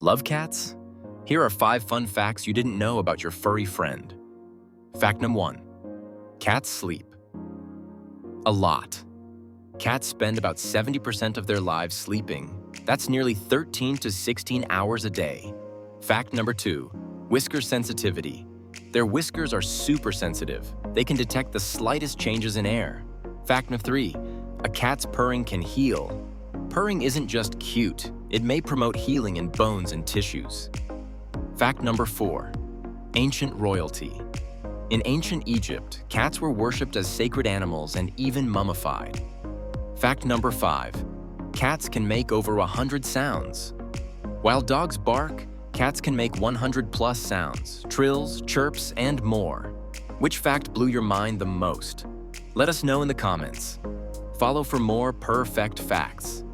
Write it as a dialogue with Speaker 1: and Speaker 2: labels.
Speaker 1: Love cats? Here are 5 fun facts you didn't know about your furry friend. Fact number 1. Cats sleep a lot. Cats spend about 70% of their lives sleeping. That's nearly 13 to 16 hours a day. Fact number 2. Whisker sensitivity. Their whiskers are super sensitive. They can detect the slightest changes in air. Fact number 3. A cat's purring can heal. Purring isn't just cute. It may promote healing in bones and tissues. Fact number 4. Ancient royalty. In ancient Egypt, cats were worshipped as sacred animals and even mummified. Fact number 5. Cats can make over 100 sounds. While dogs bark, cats can make 100+ sounds, trills, chirps, and more. Which fact blew your mind the most? Let us know in the comments. Follow for more perfect facts.